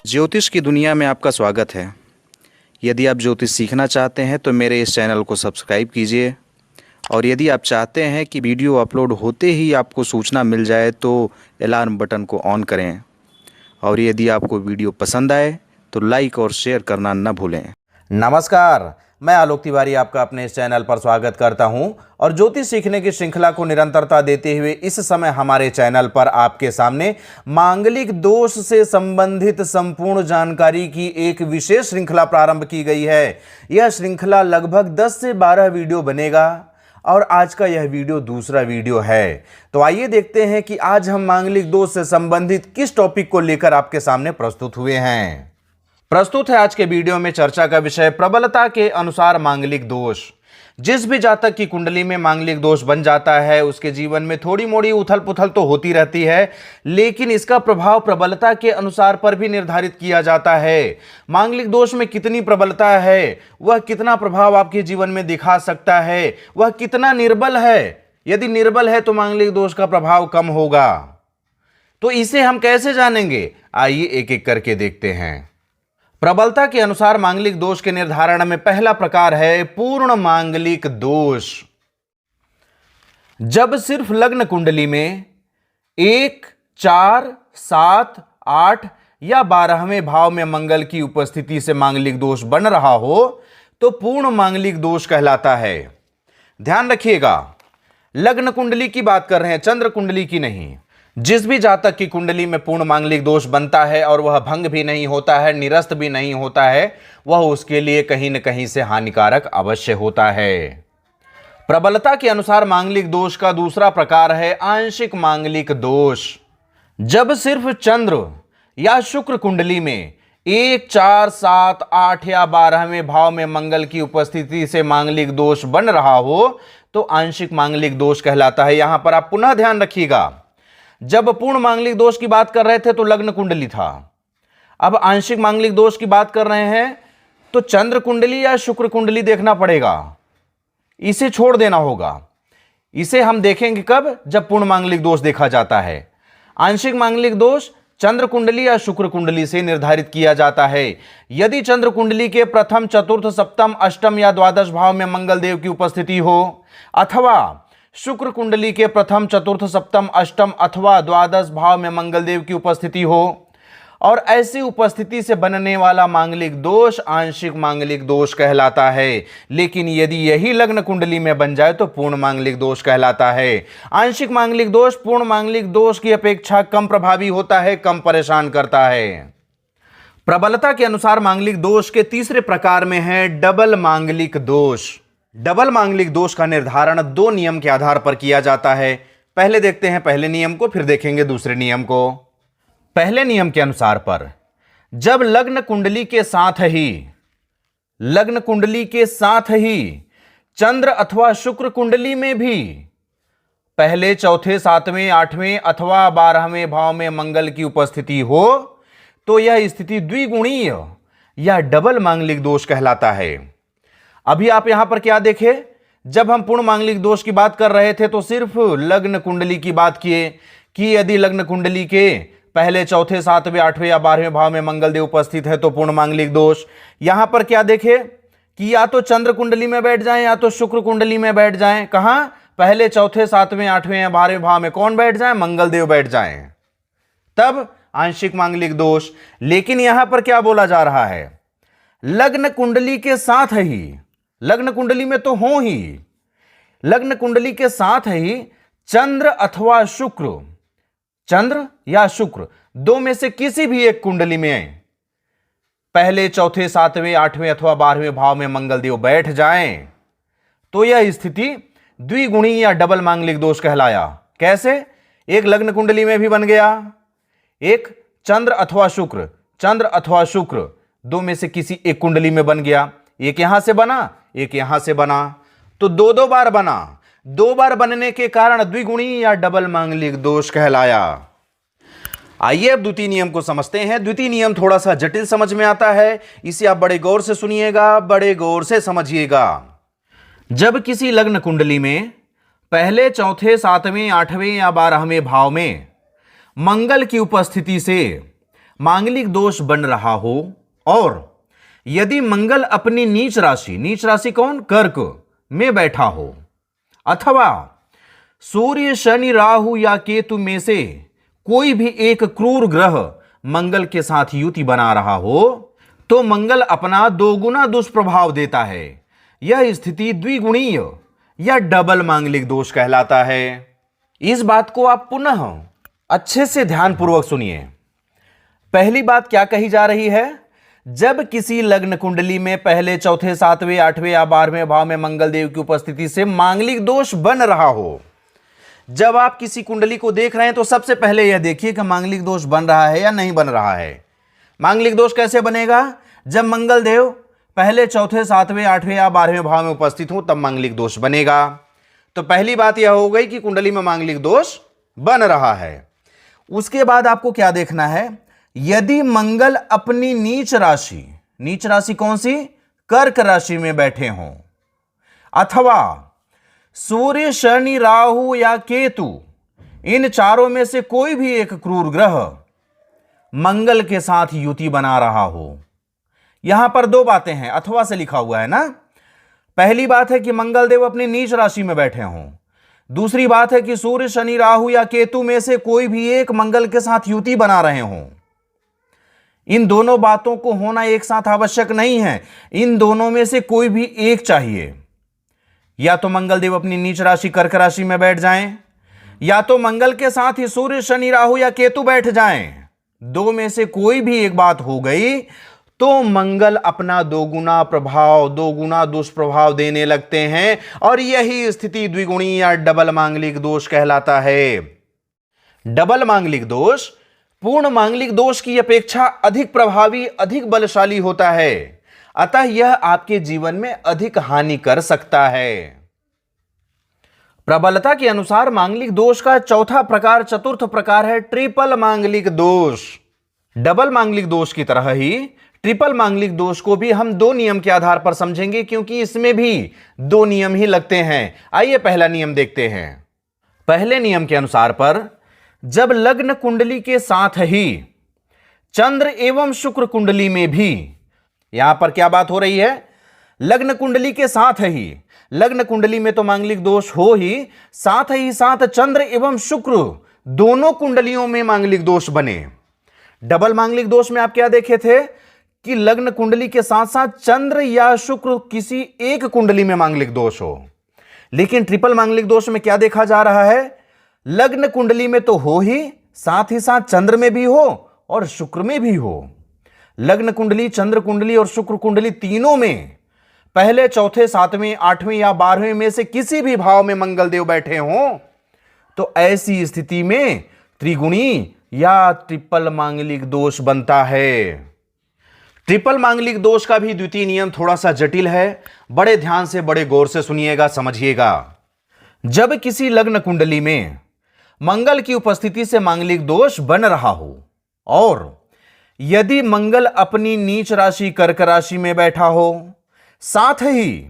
ज्योतिष की दुनिया में आपका स्वागत है। यदि आप ज्योतिष सीखना चाहते हैं तो मेरे इस चैनल को सब्सक्राइब कीजिए और यदि आप चाहते हैं कि वीडियो अपलोड होते ही आपको सूचना मिल जाए तो अलार्म बटन को ऑन करें और यदि आपको वीडियो पसंद आए तो लाइक और शेयर करना न भूलें। नमस्कार, मैं आलोक तिवारी आपका अपने इस चैनल पर स्वागत करता हूं और ज्योतिष सीखने की श्रृंखला को निरंतरता देते हुए इस समय हमारे चैनल पर आपके सामने मांगलिक दोष से संबंधित संपूर्ण जानकारी की एक विशेष श्रृंखला प्रारंभ की गई है। यह श्रृंखला लगभग 10 से 12 वीडियो बनेगा और आज का यह वीडियो दूसरा वीडियो है। तो आइए देखते हैं कि आज हम मांगलिक दोष से संबंधित किस टॉपिक को लेकर आपके सामने प्रस्तुत हुए हैं। प्रस्तुत है आज के वीडियो में चर्चा का विषय प्रबलता के अनुसार मांगलिक दोष। जिस भी जातक की कुंडली में मांगलिक दोष बन जाता है उसके जीवन में थोड़ी मोड़ी उथल पुथल तो होती रहती है, लेकिन इसका प्रभाव प्रबलता के अनुसार पर भी निर्धारित किया जाता है। मांगलिक दोष में कितनी प्रबलता है, वह कितना प्रभाव आपके जीवन में दिखा सकता है, वह कितना निर्बल है। यदि निर्बल है तो मांगलिक दोष का प्रभाव कम होगा। तो इसे हम कैसे जानेंगे, आइए एक एक करके देखते हैं। प्रबलता के अनुसार मांगलिक दोष के निर्धारण में पहला प्रकार है पूर्ण मांगलिक दोष। जब सिर्फ लग्न कुंडली में 1, 4, 7, 8 या 12वें भाव में मंगल की उपस्थिति से मांगलिक दोष बन रहा हो तो पूर्ण मांगलिक दोष कहलाता है। ध्यान रखिएगा, लग्न कुंडली की बात कर रहे हैं, चंद्र कुंडली की नहीं। जिस भी जातक की कुंडली में पूर्ण मांगलिक दोष बनता है और वह भंग भी नहीं होता है, निरस्त भी नहीं होता है, वह उसके लिए कहीं न कहीं से हानिकारक अवश्य होता है। प्रबलता के अनुसार मांगलिक दोष का दूसरा प्रकार है आंशिक मांगलिक दोष। जब सिर्फ चंद्र या शुक्र कुंडली में 1, 4, 7, 8 या 12वें भाव में मंगल की उपस्थिति से मांगलिक दोष बन रहा हो तो आंशिक मांगलिक दोष कहलाता है। यहां पर आप पुनः ध्यान रखिएगा, जब पूर्ण मांगलिक दोष की बात कर रहे थे तो लग्न कुंडली था, अब आंशिक मांगलिक दोष की बात कर रहे हैं तो चंद्र कुंडली या शुक्र कुंडली देखना पड़ेगा, इसे छोड़ देना होगा। इसे हम देखेंगे कब, जब पूर्ण मांगलिक दोष देखा जाता है। आंशिक मांगलिक दोष चंद्र कुंडली या शुक्र कुंडली से निर्धारित किया जाता है। यदि चंद्र कुंडली के प्रथम, चतुर्थ, सप्तम, अष्टम या द्वादश भाव में मंगल देव की उपस्थिति हो अथवा शुक्र कुंडली के प्रथम, चतुर्थ, सप्तम, अष्टम अथवा द्वादश भाव में मंगल देव की उपस्थिति हो और ऐसी उपस्थिति से बनने वाला मांगलिक दोष आंशिक मांगलिक दोष कहलाता है। लेकिन यदि यही लग्न कुंडली में बन जाए तो पूर्ण मांगलिक दोष कहलाता है। आंशिक मांगलिक दोष पूर्ण मांगलिक दोष की अपेक्षा कम प्रभावी होता है, कम परेशान करता है। प्रबलता के अनुसार मांगलिक दोष के तीसरे प्रकार में है डबल मांगलिक दोष। डबल मांगलिक दोष का निर्धारण 2 नियम के आधार पर किया जाता है। पहले देखते हैं पहले नियम को, फिर देखेंगे दूसरे नियम को। पहले नियम के अनुसार पर जब लग्न कुंडली के साथ ही चंद्र अथवा शुक्र कुंडली में भी पहले, चौथे, 7वें, 8वें अथवा 12वें भाव में मंगल की उपस्थिति हो तो यह स्थिति द्विगुणीय या डबल मांगलिक दोष कहलाता है। अभी आप यहां पर क्या देखें, जब हम पूर्ण मांगलिक दोष की बात कर रहे थे तो सिर्फ लग्न कुंडली की बात किए कि यदि लग्न कुंडली के पहले, चौथे, 7वें, 8वें या 12वें भाव में मंगल देव उपस्थित है तो पूर्ण मांगलिक दोष। यहां पर क्या देखें कि या तो चंद्र कुंडली में बैठ जाएं या तो शुक्र कुंडली में बैठ जाएं। कहां, पहले, चौथे, 7वें, 8वें या 12वें भाव में कौन बैठ जाए, मंगल देव बैठ जाएं, तब आंशिक मांगलिक दोष। लेकिन यहां पर क्या बोला जा रहा है, लग्न कुंडली के साथ ही, लग्न कुंडली में तो हो ही, लग्न कुंडली के साथ ही चंद्र अथवा शुक्र, चंद्र या शुक्र 2 में से किसी भी एक कुंडली में पहले, चौथे, 7वें, 8वें अथवा 12वें भाव में मंगल देव बैठ जाएं तो यह स्थिति द्विगुणी या डबल मांगलिक दोष कहलाया। कैसे, एक लग्न कुंडली में भी बन गया, एक चंद्र अथवा शुक्र, चंद्र अथवा शुक्र 2 में से किसी एक कुंडली में बन गया। एक यहां से बना, एक यहां से बना, तो 2 बार बना। 2 बार बनने के कारण द्विगुणी या डबल मांगलिक दोष कहलाया। आइए अब द्वितीय नियम को समझते हैं। द्वितीय नियम थोड़ा सा जटिल समझ में आता है, इसे आप बड़े गौर से सुनिएगा, बड़े गौर से समझिएगा। जब किसी लग्न कुंडली में पहले, चौथे, 7वें, 8वें या 12वें भाव में मंगल की उपस्थिति से मांगलिक दोष बन रहा हो और यदि मंगल अपनी नीच राशि कौन, कर्क में बैठा हो, अथवा सूर्य शनि राहु या केतु में से कोई भी एक क्रूर ग्रह मंगल के साथ युति बना रहा हो, तो मंगल अपना दोगुना दुष्प्रभाव देता है। यह स्थिति द्विगुणीय या डबल मांगलिक दोष कहलाता है। इस बात को आप पुनः अच्छे से ध्यानपूर्वक सुनिए। पहली बात क्या कही जा रही है, जब किसी लग्न कुंडली में पहले, चौथे, सातवें, आठवें या 12वें भाव में मंगल देव की उपस्थिति से मांगलिक दोष बन रहा हो। जब आप किसी कुंडली को देख रहे हैं तो सबसे पहले यह देखिए कि मांगलिक दोष बन रहा है या नहीं बन रहा है। मांगलिक दोष कैसे बनेगा, जब मंगल देव पहले, चौथे, सातवें, आठवें या 12वें भाव में उपस्थित हो तब मांगलिक दोष बनेगा। तो पहली बात यह हो गई कि कुंडली में मांगलिक दोष बन रहा है। उसके बाद आपको क्या देखना है, यदि मंगल अपनी नीच राशि कौन सी, कर्क राशि में बैठे हों, अथवा सूर्य शनि राहु या केतु, इन चारों में से कोई भी एक क्रूर ग्रह मंगल के साथ युति बना रहा हो। यहां पर दो बातें हैं, अथवा से लिखा हुआ है ना। पहली बात है कि मंगल देव अपनी नीच राशि में बैठे हों, दूसरी बात है कि सूर्य शनि राहु या केतु में से कोई भी एक मंगल के साथ युति बना रहे हों। इन दोनों बातों को होना एक साथ आवश्यक नहीं है, इन दोनों में से कोई भी एक चाहिए। या तो मंगल देव अपनी नीच राशि कर्क राशि में बैठ जाएं, या तो मंगल के साथ ही सूर्य शनि राहु या केतु बैठ जाएं। दो में से कोई भी एक बात हो गई तो मंगल अपना दोगुना प्रभाव, दोगुना दुष्प्रभाव देने लगते हैं और यही स्थिति द्विगुणी या डबल मांगलिक दोष कहलाता है। डबल मांगलिक दोष पूर्ण मांगलिक दोष की अपेक्षा अधिक प्रभावी, अधिक बलशाली होता है, अतः यह आपके जीवन में अधिक हानि कर सकता है। प्रबलता के अनुसार मांगलिक दोष का चौथा प्रकार, चतुर्थ प्रकार है ट्रिपल मांगलिक दोष। डबल मांगलिक दोष की तरह ही ट्रिपल मांगलिक दोष को भी हम दो नियम के आधार पर समझेंगे, क्योंकि इसमें भी दो नियम ही लगते हैं। आइए पहला नियम देखते हैं। पहले नियम के अनुसार पर जब लग्न कुंडली के साथ ही चंद्र एवं शुक्र कुंडली में भी, यहां पर क्या बात हो रही है, लग्न कुंडली के साथ ही, लग्न कुंडली में तो मांगलिक दोष हो ही, साथ ही साथ चंद्र एवं शुक्र दोनों कुंडलियों में मांगलिक दोष बने। डबल मांगलिक दोष में आप क्या देखे थे कि लग्न कुंडली के साथ साथ चंद्र या शुक्र किसी एक कुंडली में मांगलिक दोष हो, लेकिन ट्रिपल मांगलिक दोष में क्या देखा जा रहा है, लग्न कुंडली में तो हो ही साथ चंद्र में भी हो और शुक्र में भी हो। लग्न कुंडली, चंद्र कुंडली और शुक्र कुंडली तीनों में पहले, चौथे, सातवें, आठवें या 12वें में से किसी भी भाव में मंगल देव बैठे हों, तो ऐसी स्थिति में त्रिगुणी या ट्रिपल मांगलिक दोष बनता है। ट्रिपल मांगलिक दोष का भी द्वितीय नियम थोड़ा सा जटिल है, बड़े ध्यान से, बड़े गौर से सुनिएगा, समझिएगा। जब किसी लग्न कुंडली में मंगल की उपस्थिति से मांगलिक दोष बन रहा हो और यदि मंगल अपनी नीच राशि कर्क राशि में बैठा हो, साथ ही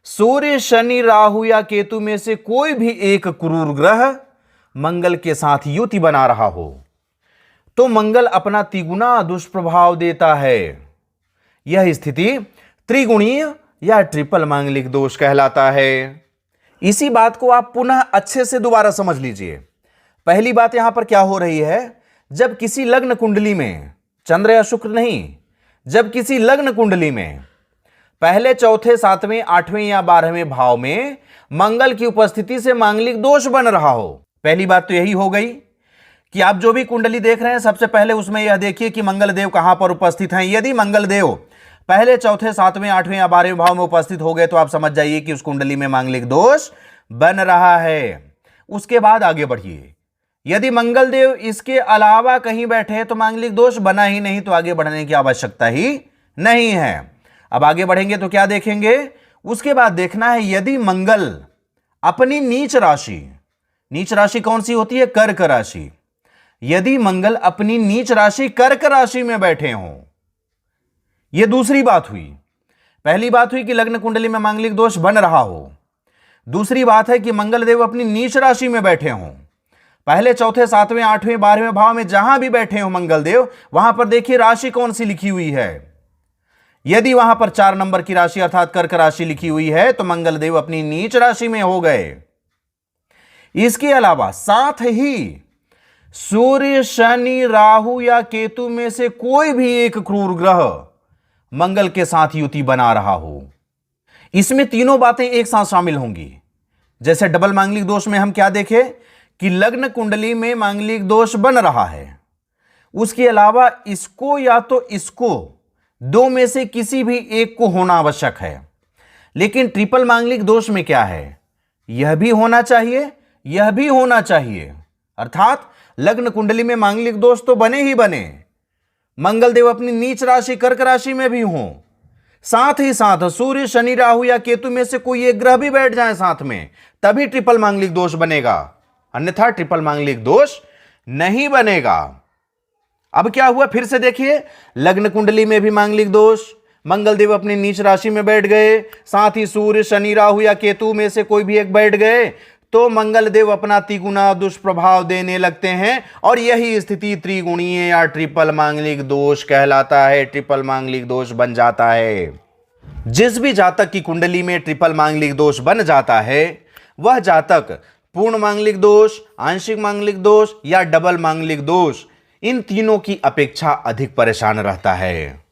सूर्य शनि राहु या केतु में से कोई भी एक क्रूर ग्रह मंगल के साथ युति बना रहा हो, तो मंगल अपना तिगुना दुष्प्रभाव देता है। यह स्थिति त्रिगुणीय या ट्रिपल मांगलिक दोष कहलाता है। इसी बात को आप पुनः अच्छे से दोबारा समझ लीजिए। पहली बात यहां पर क्या हो रही है, जब किसी लग्न कुंडली में, चंद्र या शुक्र नहीं, जब किसी लग्न कुंडली में पहले, चौथे, सातवें, आठवें या 12वें भाव में मंगल की उपस्थिति से मांगलिक दोष बन रहा हो, पहली बात तो यही हो गई कि आप जो भी कुंडली देख रहे हैं सबसे पहले उसमें यह देखिए कि मंगल देव कहां पर उपस्थित हैं। यदि मंगल देव पहले, चौथे, सातवें, आठवें या 12वें भाव में उपस्थित हो गए तो आप समझ जाइए कि उस कुंडली में मांगलिक दोष बन रहा है। उसके बाद आगे बढ़िए, यदि मंगल देव इसके अलावा कहीं बैठे तो मांगलिक दोष बना ही नहीं, तो आगे बढ़ने की आवश्यकता ही नहीं है। अब आगे बढ़ेंगे तो क्या देखेंगे, उसके बाद देखना है यदि मंगल अपनी नीच राशि कौन सी होती है, कर्क राशि, यदि मंगल अपनी नीच राशि कर्क राशि में बैठे हों, यह दूसरी बात हुई। पहली बात हुई कि लग्न कुंडली में मांगलिक दोष बन रहा हो, दूसरी बात है कि मंगल देव अपनी नीच राशि में बैठे हों। पहले, चौथे, सातवें, आठवें, 12वें भाव में जहां भी बैठे हो मंगल देव, वहां पर देखिए राशि कौन सी लिखी हुई है। यदि वहां पर 4 नंबर की राशि अर्थात कर्क राशि लिखी हुई है तो मंगल देव अपनी नीच राशि में हो गए। इसके अलावा साथ ही सूर्य, शनि, राहु या केतु में से कोई भी एक क्रूर ग्रह मंगल के साथ युति बना रहा हो, इसमें तीनों बातें एक साथ शामिल होंगी। जैसे डबल मांगलिक दोष में हम क्या देखें कि लग्न कुंडली में मांगलिक दोष बन रहा है, उसके अलावा इसको या तो इसको दो में से किसी भी एक को होना आवश्यक है। लेकिन ट्रिपल मांगलिक दोष में क्या है, यह भी होना चाहिए, यह भी होना चाहिए। अर्थात लग्न कुंडली में मांगलिक दोष तो बने ही बने, मंगल देव अपनी नीच राशि कर्क राशि में भी हों, साथ ही साथ सूर्य, शनि, राहु या केतु में से कोई एक ग्रह भी बैठ जाए साथ में, तभी ट्रिपल मांगलिक दोष बनेगा, अन्यथा ट्रिपल मांगलिक दोष नहीं बनेगा। अब क्या हुआ, फिर से देखिए, लग्न कुंडली में भी मांगलिक दोष, मंगल देव अपनी नीच राशि में बैठ गए, साथ ही सूर्य, शनि, राहु या केतु में से कोई भी एक बैठ गए, तो मंगल देव अपना तिगुना दुष्प्रभाव देने लगते हैं और यही स्थिति त्रिगुणीय या ट्रिपल मांगलिक दोष कहलाता है, ट्रिपल मांगलिक दोष बन जाता है। जिस भी जातक की कुंडली में ट्रिपल मांगलिक दोष बन जाता है, वह जातक पूर्ण मांगलिक दोष, आंशिक मांगलिक दोष या डबल मांगलिक दोष, इन तीनों की अपेक्षा अधिक परेशान रहता है।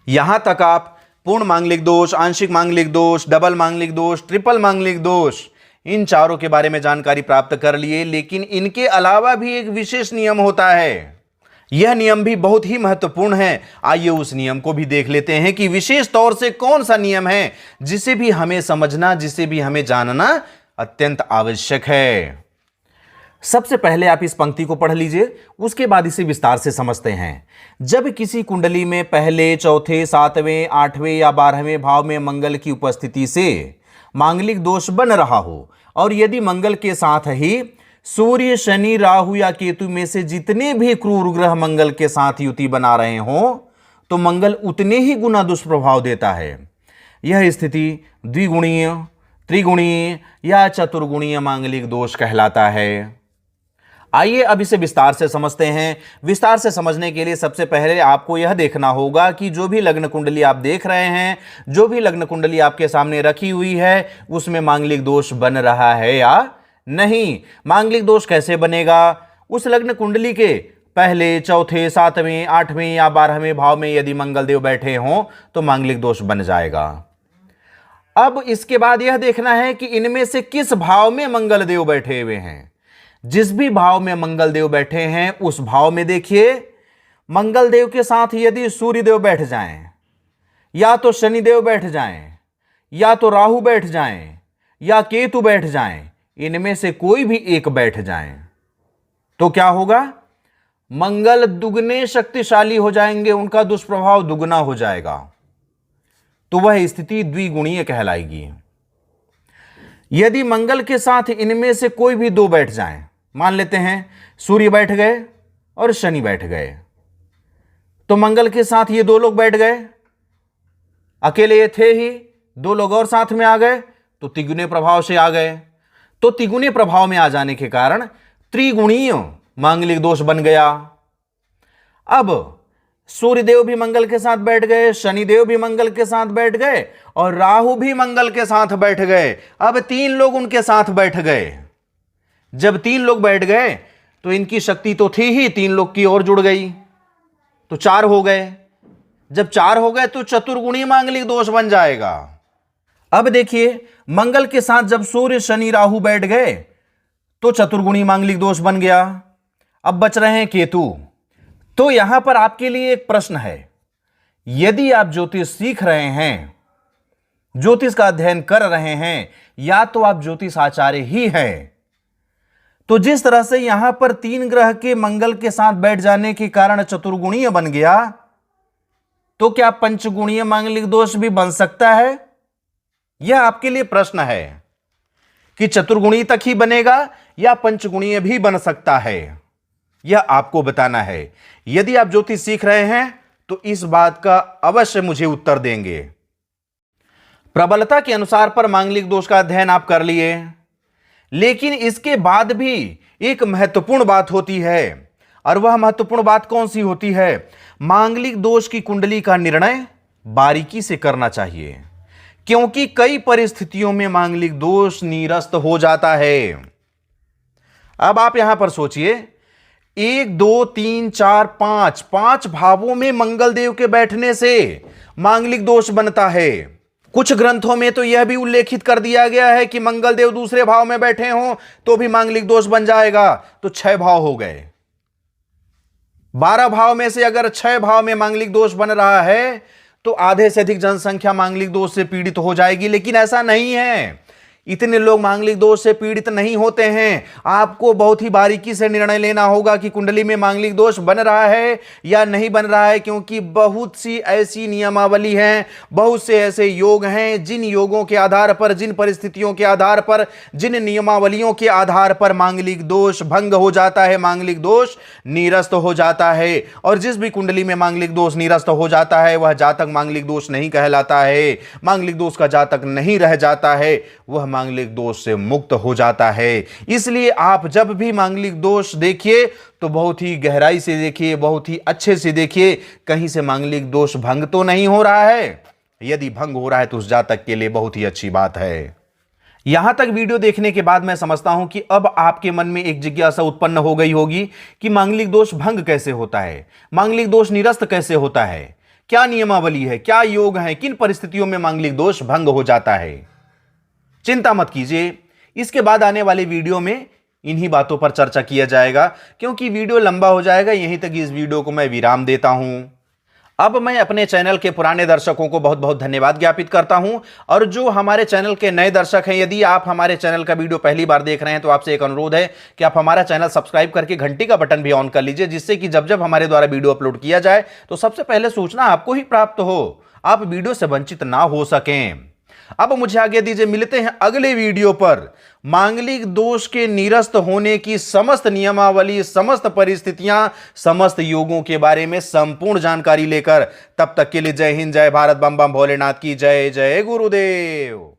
यहां तक आप पूर्ण मांगलिक दोष, आंशिक मांगलिक दोष, डबल मांगलिक दोष, ट्रिपल मांगलिक दोष, इन चारों के बारे में जानकारी प्राप्त कर लिए, लेकिन इनके अलावा भी एक विशेष नियम होता है। यह नियम भी बहुत ही महत्वपूर्ण है। आइए उस नियम को भी देख लेते हैं कि विशेष तौर से कौन सा नियम है जिसे भी हमें समझना, जिसे भी हमें जानना अत्यंत आवश्यक है। सबसे पहले आप इस पंक्ति को पढ़ लीजिए, उसके बाद इसे विस्तार से समझते हैं। जब किसी कुंडली में पहले, चौथे, सातवें, आठवें या 12वें भाव में मंगल की उपस्थिति से मांगलिक दोष बन रहा हो और यदि मंगल के साथ ही सूर्य, शनि, राहु या केतु में से जितने भी क्रूर ग्रह मंगल के साथ युति बना रहे हों, तो मंगल उतने ही गुना दुष्प्रभाव देता है। यह स्थिति द्विगुणीय, त्रिगुणीय या चतुर्गुणीय मांगलिक दोष कहलाता है। आइए अब इसे विस्तार से समझते हैं। विस्तार से समझने के लिए सबसे पहले आपको यह देखना होगा कि जो भी लग्न कुंडली आप देख रहे हैं, जो भी लग्न कुंडली आपके सामने रखी हुई है, उसमें मांगलिक दोष बन रहा है या नहीं। मांगलिक दोष कैसे बनेगा, उस लग्न कुंडली के पहले, चौथे, सातवें, आठवें या 12वें भाव में यदि मंगल देव बैठे हों तो मांगलिक दोष बन जाएगा। अब इसके बाद यह देखना है कि इनमें से किस भाव में मंगल देव बैठे हुए हैं। जिस भी भाव में मंगल देव बैठे हैं उस भाव में देखिए, मंगल देव के साथ यदि सूर्य देव बैठ जाएं, या तो शनि देव बैठ जाएं, या तो राहु बैठ जाएं, या केतु बैठ जाएं, इनमें से कोई भी एक बैठ जाएं, तो क्या होगा, मंगल दुगने शक्तिशाली हो जाएंगे, उनका दुष्प्रभाव दुगना हो जाएगा, तो वह स्थिति द्विगुणीय कहलाएगी। यदि मंगल के साथ इनमें से कोई भी दो बैठ जाएं, मान लेते हैं सूर्य बैठ गए और शनि बैठ गए, तो मंगल के साथ ये दो लोग बैठ गए, अकेले ये थे ही, दो लोग और साथ में आ गए तो तिगुने प्रभाव से आ गए। तो तिगुने प्रभाव में आ जाने के कारण त्रिगुणीय मांगलिक दोष बन गया। अब सूर्यदेव भी मंगल के साथ बैठ गए, शनिदेव भी मंगल के साथ बैठ गए और राहु भी मंगल के साथ बैठ गए। अब 3 लोग उनके साथ बैठ गए। जब 3 लोग बैठ गए तो इनकी शक्ति तो थी ही, 3 लोग की और जुड़ गई तो 4 हो गए। जब 4 हो गए तो चतुर्गुणी मांगलिक दोष बन जाएगा। अब देखिए, मंगल के साथ जब सूर्य, शनि, राहु बैठ गए तो चतुर्गुणी मांगलिक दोष बन गया। अब बच रहे हैं केतु। तो यहां पर आपके लिए एक प्रश्न है, यदि आप ज्योतिष सीख रहे हैं, ज्योतिष का अध्ययन कर रहे हैं, या तो आप ज्योतिष आचार्य ही हैं, तो जिस तरह से यहां पर 3 ग्रह के मंगल के साथ बैठ जाने के कारण चतुर्गुणीय बन गया, तो क्या पंचगुणीय मांगलिक दोष भी बन सकता है? यह आपके लिए प्रश्न है कि चतुर्गुणी तक ही बनेगा या पंचगुणीय भी बन सकता है, यह आपको बताना है। यदि आप ज्योतिष सीख रहे हैं तो इस बात का अवश्य मुझे उत्तर देंगे। प्रबलता के अनुसार पर मांगलिक दोष का अध्ययन आप कर लिए, लेकिन इसके बाद भी एक महत्वपूर्ण बात होती है, और वह महत्वपूर्ण बात कौन सी होती है? मांगलिक दोष की कुंडली का निर्णय बारीकी से करना चाहिए, क्योंकि कई परिस्थितियों में मांगलिक दोष निरस्त हो जाता है। अब आप यहां पर सोचिए, 1 2 3 4 5 5 भावों में मंगल देव के बैठने से मांगलिक दोष बनता है। कुछ ग्रंथों में तो यह भी उल्लेखित कर दिया गया है कि मंगल देव दूसरे भाव में बैठे हों तो भी मांगलिक दोष बन जाएगा। तो 6 भाव हो गए। 12 भाव में से अगर 6 भाव में मांगलिक दोष बन रहा है तो आधे से अधिक जनसंख्या मांगलिक दोष से पीड़ित हो जाएगी। लेकिन ऐसा नहीं है, इतने लोग मांगलिक दोष से पीड़ित नहीं होते हैं। आपको बहुत ही बारीकी से निर्णय लेना होगा कि कुंडली में मांगलिक दोष बन रहा है या नहीं बन रहा है, क्योंकि बहुत सी ऐसी नियमावली हैं, बहुत से ऐसे योग हैं, जिन योगों के आधार पर, जिन परिस्थितियों के आधार पर, जिन नियमावलियों के आधार पर मांगलिक दोष भंग हो जाता है, मांगलिक दोष निरस्त हो जाता है। और जिस भी कुंडली में मांगलिक दोष निरस्त हो जाता है वह जातक मांगलिक दोष नहीं कहलाता है। मांगलिक दोष का जातक नहीं रह जाता है, वह मांगलिक दोष से मुक्त हो जाता है। इसलिए आप जब भी मांगलिक दोष देखिए तो बहुत ही गहराई से देखिए, बहुत ही अच्छे से देखिए, कहीं से मांगलिक दोष भंग तो नहीं हो रहा है। यदि भंग हो रहा है तो उस जातक के लिए बहुत ही अच्छी बात है। यहां तक वीडियो देखने के बाद मैं समझता हूं कि अब आपके मन में एक जिज्ञासा उत्पन्न हो गई होगी कि मांगलिक दोष भंग कैसे होता है, मांगलिक दोष निरस्त कैसे होता है, क्या नियमावली है, क्या योग है, किन परिस्थितियों में मांगलिक दोष भंग हो जाता है। चिंता मत कीजिए, इसके बाद आने वाले वीडियो में इन्हीं बातों पर चर्चा किया जाएगा, क्योंकि वीडियो लंबा हो जाएगा। यहीं तक इस वीडियो को मैं विराम देता हूं। अब मैं अपने चैनल के पुराने दर्शकों को बहुत बहुत धन्यवाद ज्ञापित करता हूं, और जो हमारे चैनल के नए दर्शक हैं, यदि आप हमारे चैनल का वीडियो पहली बार देख रहे हैं तो आपसे एक अनुरोध है कि आप हमारा चैनल सब्सक्राइब करके घंटी का बटन भी ऑन कर लीजिए, जिससे कि जब जब हमारे द्वारा वीडियो अपलोड किया जाए तो सबसे पहले सूचना आपको ही प्राप्त हो, आप वीडियो से वंचित ना हो सकें। अब मुझे आगे दीजिए, मिलते हैं अगले वीडियो पर मांगलिक दोष के निरस्त होने की समस्त नियमावली, समस्त परिस्थितियां, समस्त योगों के बारे में संपूर्ण जानकारी लेकर। तब तक के लिए जय हिंद, जय भारत, बम बम भोलेनाथ की जय। जय गुरुदेव।